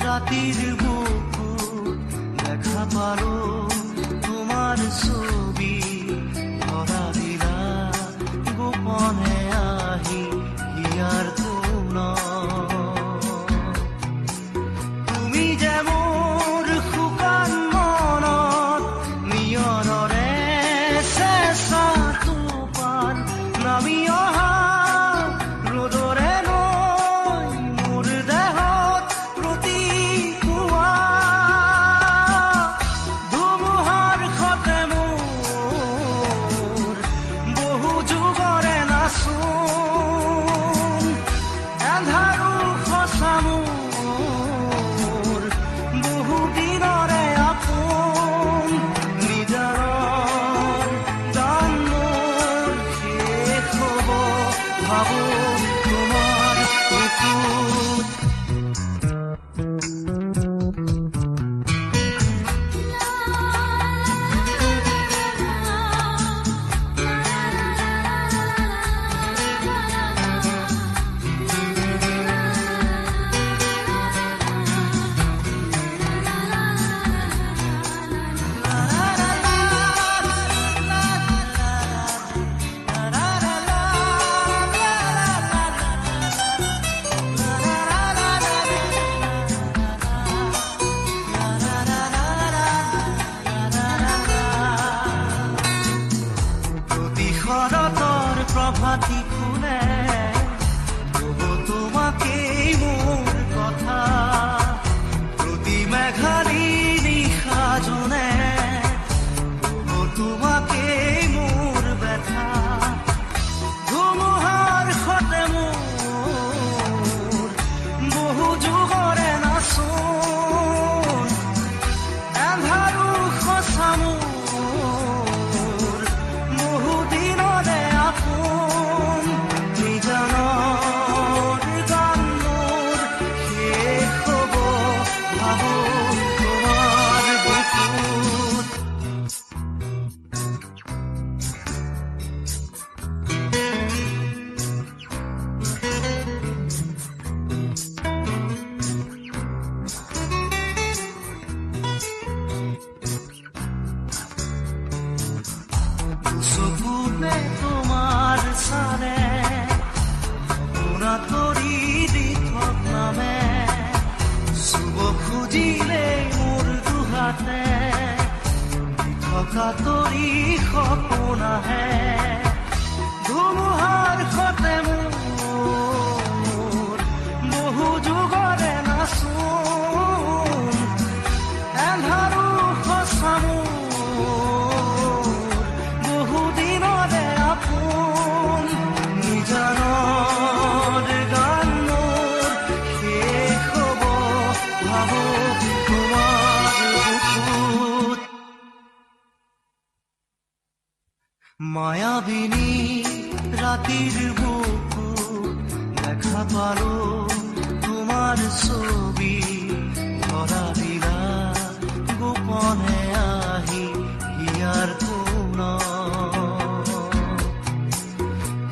রাতির বুকু দেখা পারো তোমার ছবি ধরা দিলা গোপনে আহি হিয়ার কোন তুমি যে মোর শুকান মনত নিয়নৰে চেঁচা টোপাল নামি অহা ৰ'দৰে নৈ মোৰ দেহত প্ৰতিপুৱা ধুমুহাৰ সতে মোৰ বহু যুগৰে নাচোন এন্ধাৰো সঁচা মোৰ বহু দিনৰে আপোন নিজাৰৰ গান মোৰ শেষ হ'ব ভাবো তোমাৰ বুকুত শৰতৰ প্ৰভাতী ফুলে কব তোমাকেই মোৰ কথা প্ৰতি মেঘালী নিশা জোনে কব তোমাকেই মোৰ ব্যথা ধুমুহাৰ সতে মোৰ বহু যুগৰে নাচোন এন্ধাৰো সঁচা মোৰ বহু দিনৰে আপোন নিজানৰ গান মোৰ শেষ হ'ব ভাবো তোমাৰ বুকুত চকুতে তোমাৰ চালে সপোনা তৰি দি নামে চুব খুজিলে মোৰ দুহাতে থকা তৰি সপোন আহে ধুমুহাৰ সতে মোৰ বহু যুগৰে নাচোন এন্ধাৰো সঁচা মোৰ বহু দিনৰে আপোন নিজানৰ গান মোৰ শেষ হ'ব ভাবো তোমাৰ বুকুত মায়াবিনী ৰাতিৰ বুকু দেখা পালো তোমাৰ ছবি ধৰা দিলা গোপনে আহি হিয়াৰ কোন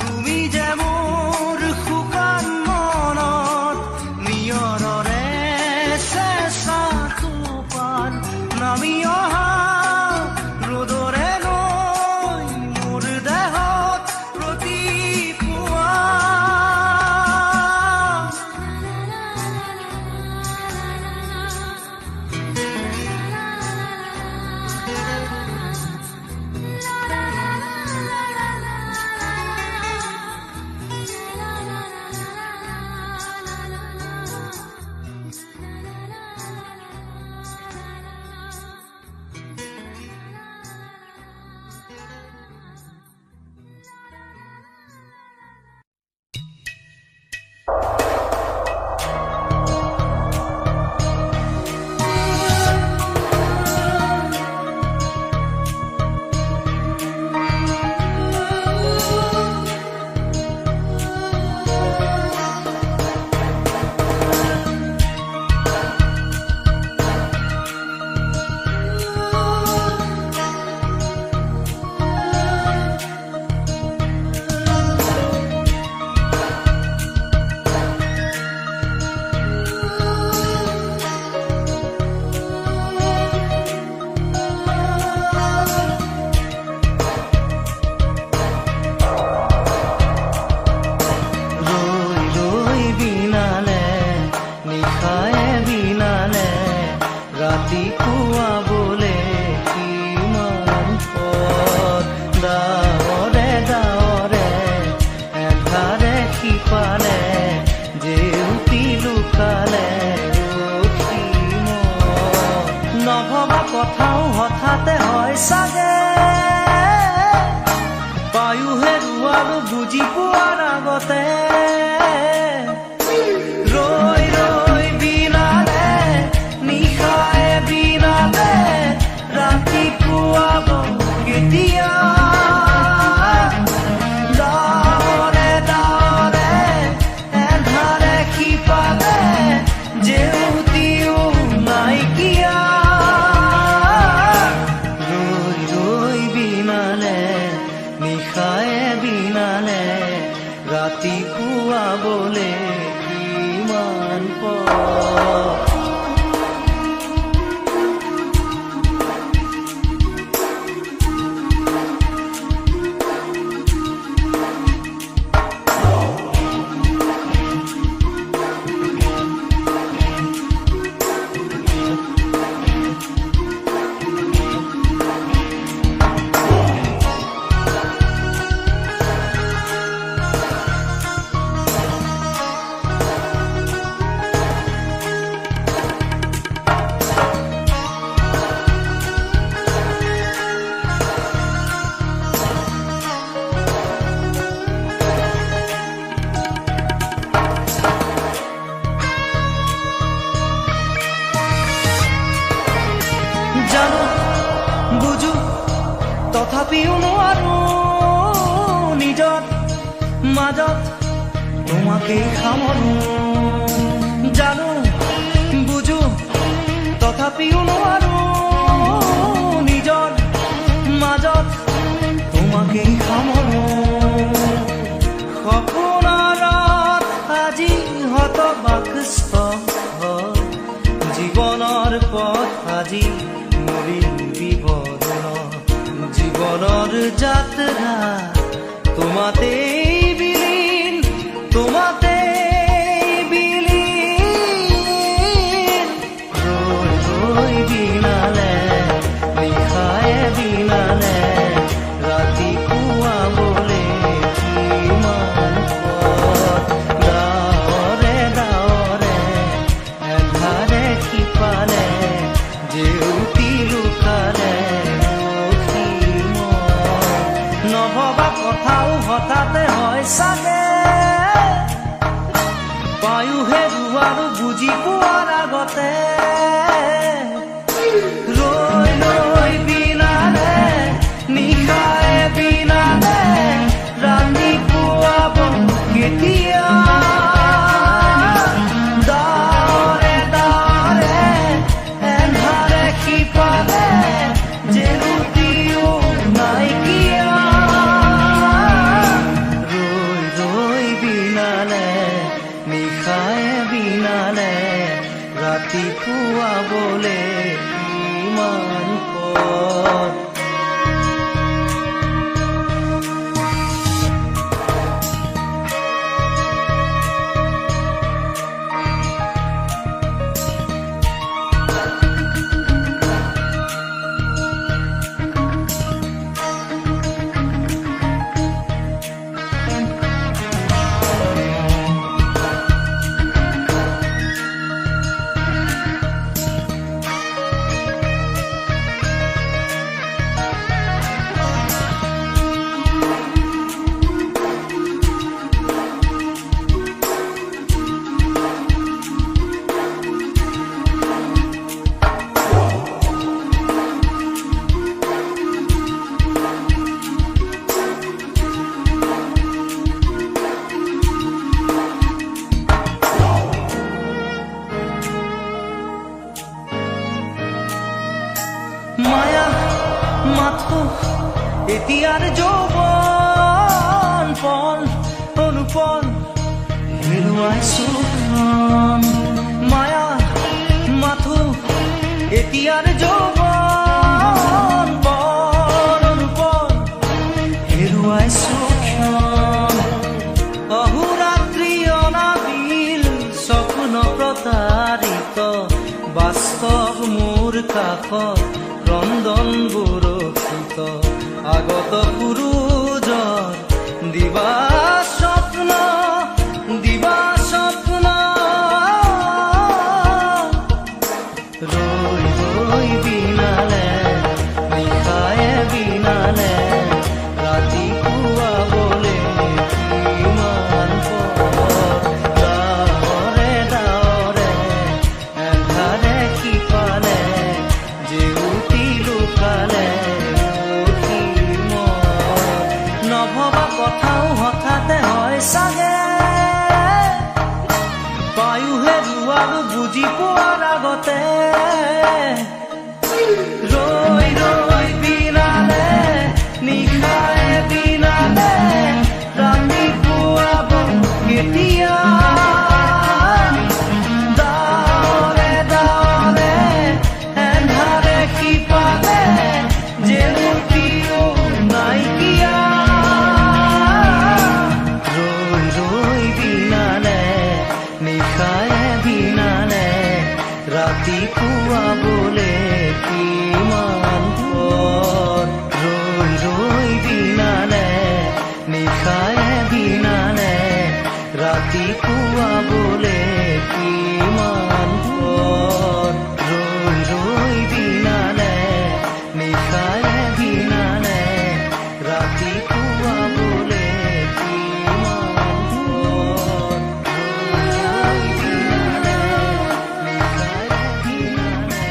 তুমি যে মোৰ শুকান মনত নিয়ৰৰে চেঁচা টোপাল নামি অহা ৰ'দৰে নৈ মোৰ দেহত প্ৰতিপুৱা বুজি পোৱাৰ আগতে ৰৈ ৰৈ বিনালে নিশায়ে বিনালে ৰাতিপুৱাব কেতিয়া ডাৱৰে ডাৱৰে এন্ধাৰে সিপালে জেউতিও নাইকিয়া ৰৈ ৰৈ বিনালে নিশায়ে বিনালে ৰাতিপুৱাবলে কিমান পৰ জানো বুজো তথাপিও নোৱাৰো নিজৰ মাজত তোমাকেই সামৰো জানো বুজো তথাপিও নোৱাৰো নিজৰ মাজত তোমাকেই সামৰো সপোনত আজি হতবাকস্থ জীৱনৰ পথ আজি জীবনৰ যাত্ৰা তোমাতেই বিলীন তোমাতেই বিলীন ৰৈ ৰৈ বিনালে নিশায়ে বিনালে ৰাতিপুৱাবলে কিমান পথ ডাৱৰে ডাৱৰে এন্ধাৰে সিপালে জেউতি লুকালে নভবা কথাও হঠাতে হয় চাগে পায়ুহে দুৱাৰো বুজি পোৱাৰ আগতে ৰৈ ৰৈ বিনালে নিশায়ে বিনালে ৰাতিপুৱাব কেতিয়া ডাৱৰে ডাৱৰে এন্ধাৰে সিপালে জেউতিও নাইকিয়া ৰৈ ৰৈ বিনালে নিশায়ে বিনালে ৰাতিপুৱাবলে কিমান পথ মায়া মাথো এতিয়াৰ যৌৱন পল অনুপল হেৰুৱাইছো মায়া মাথো এতিয়াৰ যৌৱন পল অনুপল হেৰুৱাইছো অহোৰাত্ৰি অনাবিল স্বপ্ন প্ৰতাৰিত বাস্তৱ মোৰ কাষত ক্ৰন্দন বৰষিত আগত সূৰুজৰ দিবা স্বপ্ন ৰৈ ৰৈ বিনালে নিশায়ে বিনালে ৰাতিপুৱাবলে ৰাতিপুৱাবলে কিমান পৰ ৰৈ ৰৈ দিনালে নিশাৰে দিনালে ৰাতিপুৱাবলে কিমান পৰ ৰৈ ৰৈ দিনালে নিশাৰে দিনালে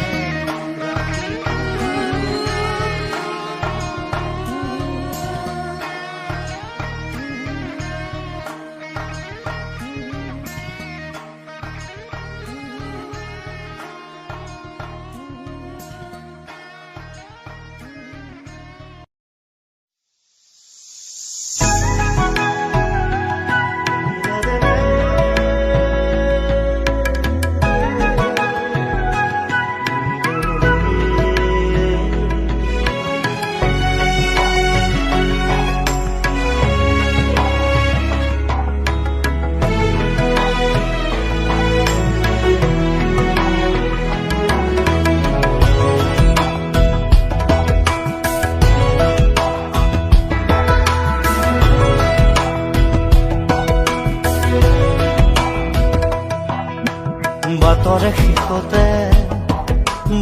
বাটৰ শেষতে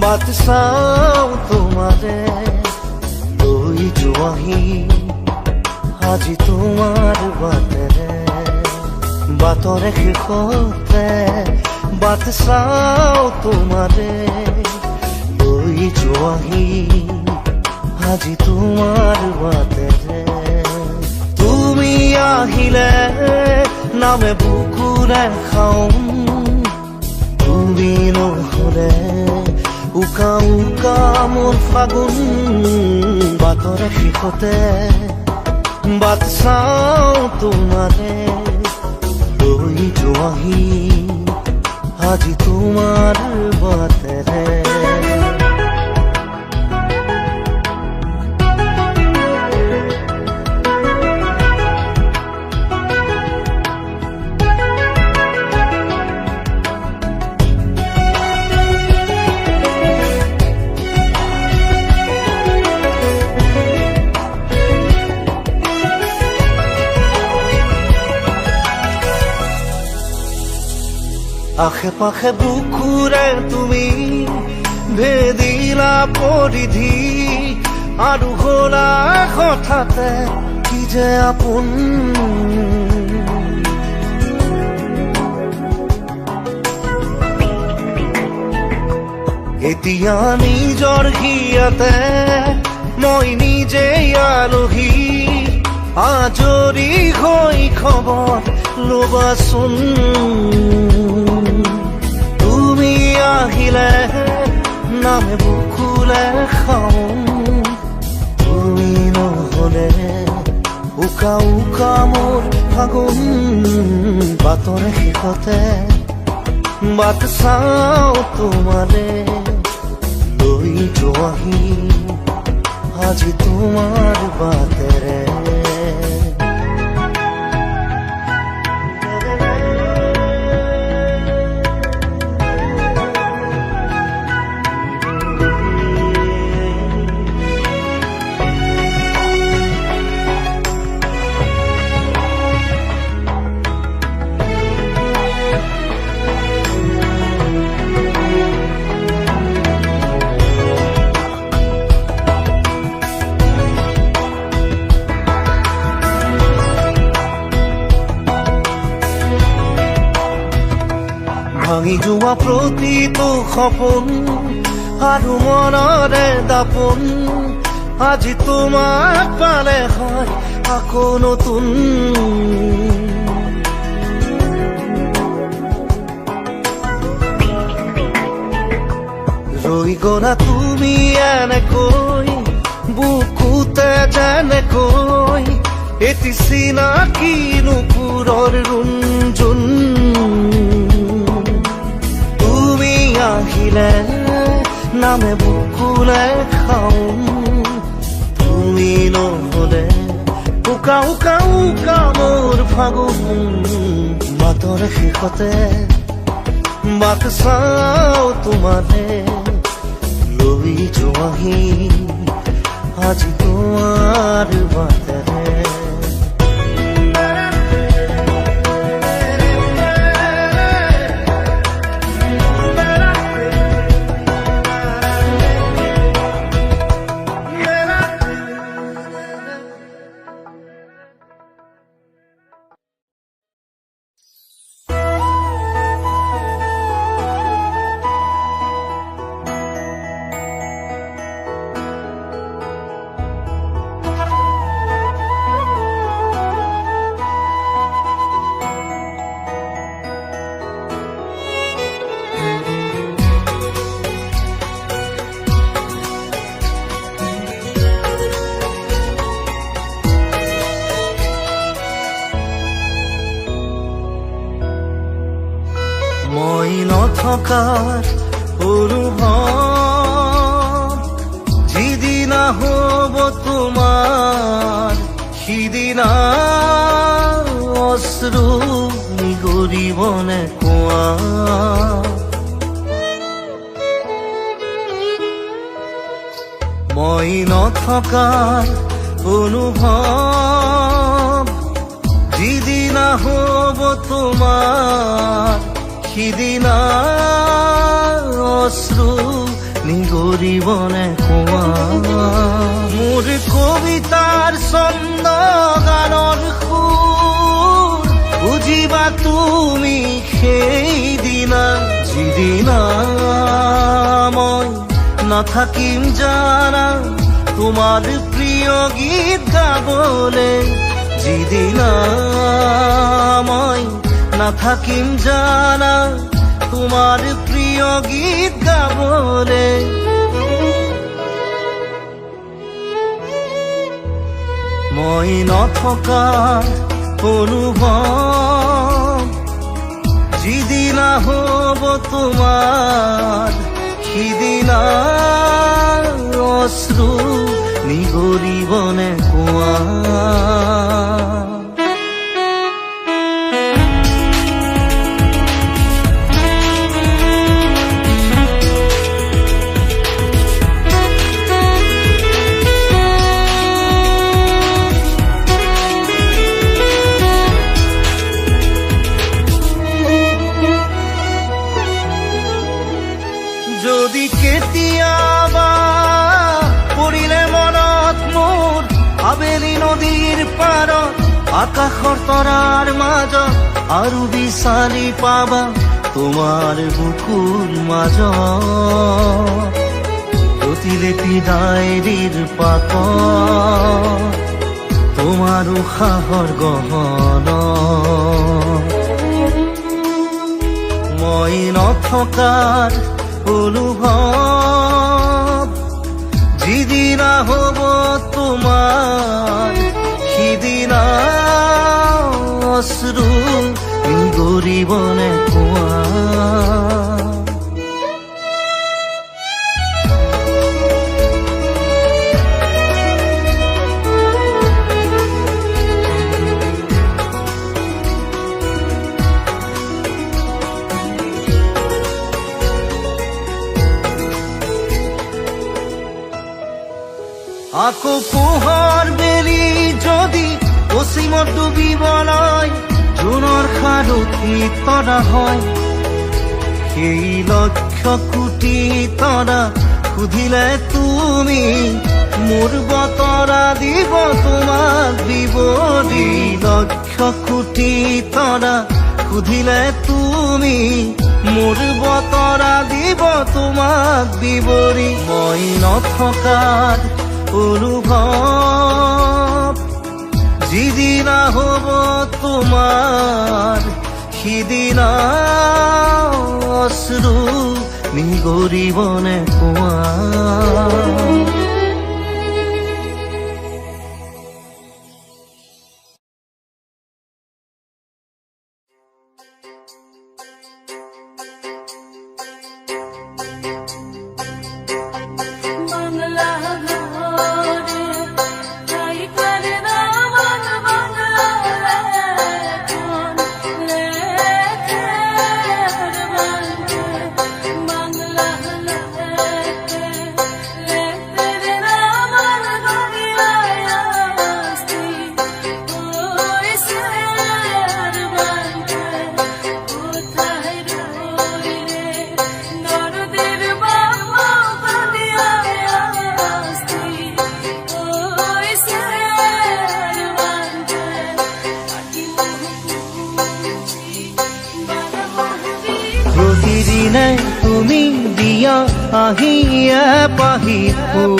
বাট চাওঁ তোমাৰে লৈ যোৱাহি আজি তোমাৰ বাটেৰে বাটৰ শেষতে বাট চাওঁ তোমাৰে লৈ যোৱাহি আজি তোমাৰ বাটেৰে তুমি আহিলে নামে বুকুৰে খাওঁ তুমি নহলে উকা উকা মোৰ ফাগুন বাটৰ শেষতে বাট চাওঁ তোমাৰে লৈ যোৱাহি আজি তোমাৰ বাটেৰে আশে পাশে বুকুৰে তুমি ভেদিলা পৰিধি আৰু হলা হঠাতে কি যে আপোন এতিয়া নিজৰ হিয়াতে মই নিজে আলহী আজৰি হৈ খবৰ ল'বাচোন তুমি আহিলে নামে বুকুলে খাওঁ তুমি নহলে উকা উকা মোৰ ফাগুন বাটৰ শেষতে বাট চাওঁ তোমাৰে লৈ যোৱাহি আজি তোমাৰ বাটেৰে ভাঙি যোৱা প্ৰতিটো সপোন আৰু মনৰে দাপোন আজি তোমাক পালে হয় আকৌ নতুন ৰৈ গলা তুমি এনেকৈ বুকুতে যেনেকৈ এটি চিনাকি নুপুৰৰ ৰুণজুন আহিলে নামে বুকুলে খাওঁ তুমি নহলে উকা উকা উকা মোৰ ফাগুন বাটৰ শেষতে বাট চাওঁ তোমাৰে লৈ যোৱাহি আজি তোমাৰ বাটেৰে নথকাৰ অনুভৱ যিদিনা হ'ব তোমাৰ সিদিনা অশ্ৰু নিগৰিবনে কোৱা মই নথকাৰ অনুভৱ যিদিনা হ'ব তোমাৰ সিদিনা অশ্ৰু নিগৰিবনে কোৱা মোৰ কবিতাৰ ছন্দ গানৰ সুৰ বুজিবা তুমি সেইদিনা যিদিনা মই নাথাকিম জানা তোমাৰ প্ৰিয় গীত গাবলে যিদিনা মই নাথাকিম জানা তোমাৰ প্ৰিয় গীত গাবলে মই নথকাৰ অনুভৱ যিদিনা হ'ব তোমাৰ সিদিনা অশ্ৰু নিগৰিবনে কোৱা যদি কেতিয়াবা পৰিলে মনত মোৰ আবেলি নদীৰ পাৰত আকাশৰ তৰাৰ মাজত আৰু বিচাৰি পাবা তোমাৰ বুকুৰ মাজত প্ৰতিলিপি ডায়েৰীৰ পাতত তোমাৰ উশাহৰ গহনত মই নথকাৰ অনুভৱ যিদিনা হ'ব তোমাৰ সিদিনা অশ্ৰু নিগৰিবনে কোৱা আকৌ পোহৰ বেলি যদি পশ্চিমত ডুবিবলৈ জোনৰ সাৰথি তৰা হয় সেই লক্ষ কোটি তৰা সুধিলে তুমি মোৰ বতৰা দিব তোমাক বিৱৰি লক্ষ কোটি তৰা সুধিলে তুমি মোৰ বতৰা দিব তোমাক বিৱৰি মই নথকাৰ অনুভৱ যিদিনা হ'ব তোমাৰ সিদিনা অশ্ৰু নিগৰিবনে কোৱা প্ৰতিদিনে তুমি দিয়া আহিয়ে পাহি ফুল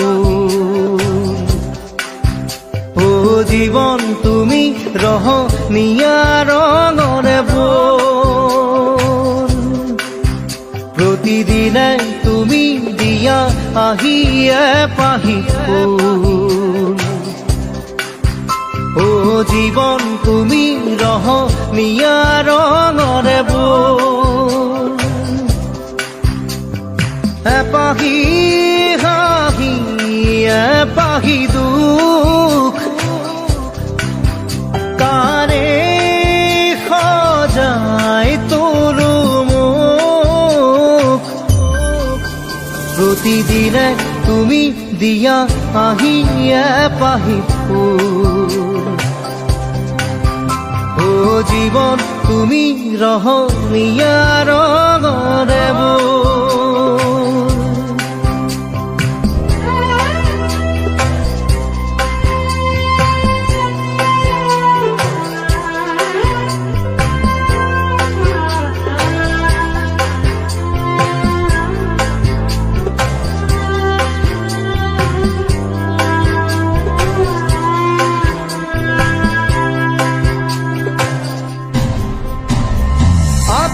ও জীৱন তুমি ৰহনীয়া ৰঙৰে বল প্ৰতিদিনে তুমি দিয়া আহিয়ে পাহি ফুল ও জীৱন তুমি ৰহনীয়া ৰঙৰে বল এপাহি হাঁহি এপাহি দুখ কাৰে সজাই তোলো মোক প্ৰতিদিনে তুমি দিয়া আহি এপাহি ফুল ও জীৱন তুমি ৰহণীয়া ৰঙৰে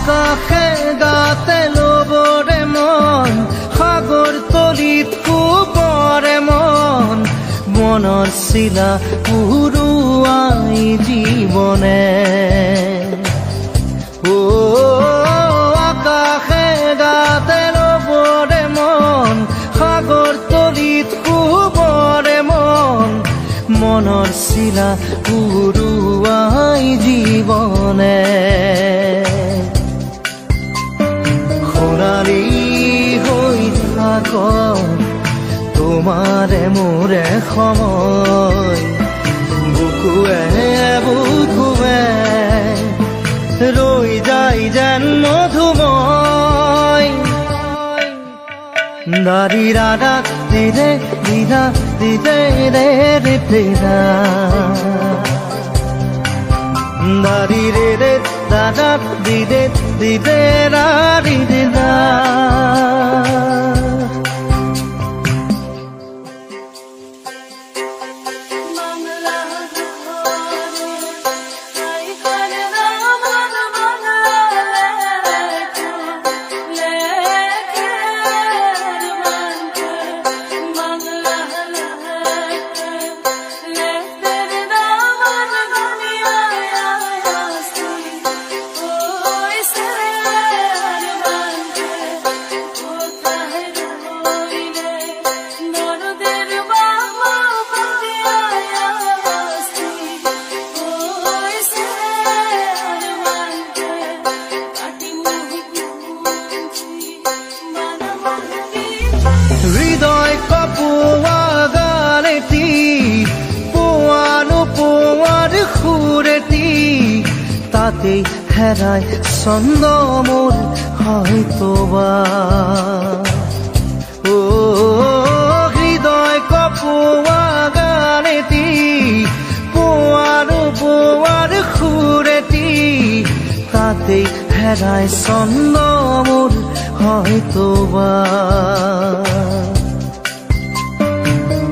আকাশে গাতে লবৰে মন সাগৰ তলিত কোবৰে মন মনৰ চিলা উৰুৱাই জীৱনে ও আকাশে গাতে লবৰে মন সাগৰ তলিত কোবৰে মন মনৰ চিলা উৰুৱাই জীৱনে সোণালী হৈ থাক তোমাৰে মোৰে সময় বুকুৱে বুকুৱে ৰৈ যায় যেন মধুময় দাৰি ৰাধা দিদে দিদা দিদে ৰে ৰে দিদা দাৰি ৰে ৰে দাদা দিদে দিদে ৰা দিদে দা হৃদয় কপোৱা গালেটি পোৱানো পোৱাৰ সুৰেটি তাতেই হেৰাই ছন্দ মোৰ হয়তোবা ও হৃদয় কপোৱা গালেটি পোৱানো পোৱাৰ সুৰেটি তাতেই হেৰাই ছন্দ মোৰ হয়তোবা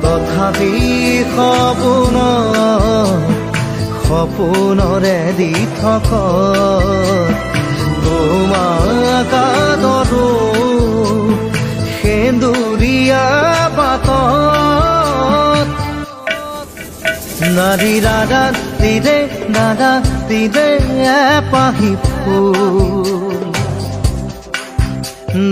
তথাপি সপোনৰে দি থক তোমাক আদৰো সেন্দুৰীয়া পাতত নাৰী ৰাধা দিদে দাদা দিদে এপাহি ফুল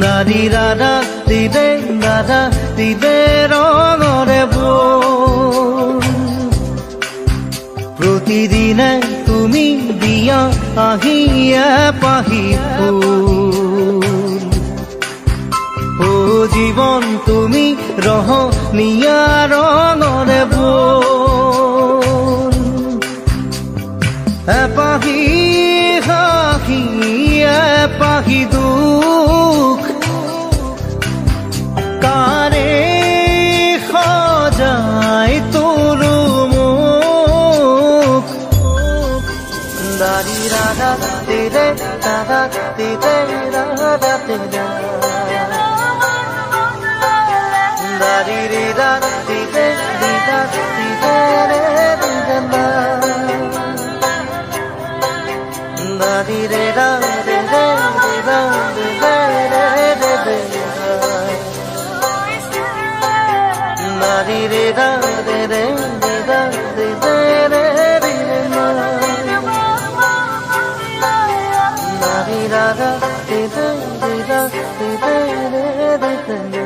নাৰী ৰাধা দিদে দাদা দিদে ৰঙৰে বোল প্ৰতিদিনে তুমি দিয়া আহি এপাহি ফুল ও জীৱন তুমি ৰহণীয়া ৰঙৰে বোল এপাহি হাঁহি এপাহি দুখ কাৰে সজাই তোলো মোক দাৰি ৰাধা দিদে দাদা দিদে ৰাধা দিদে দাৰি ৰিদা দিদে দিদা দিদে ৰে দিদে দাৰি ৰিদা দিদে দিদা দিদে ৰে দিদে দাৰি ৰিদা দিদে দিদা দিদে ৰে দিদে দাৰি Radha di re di ra di re re re re re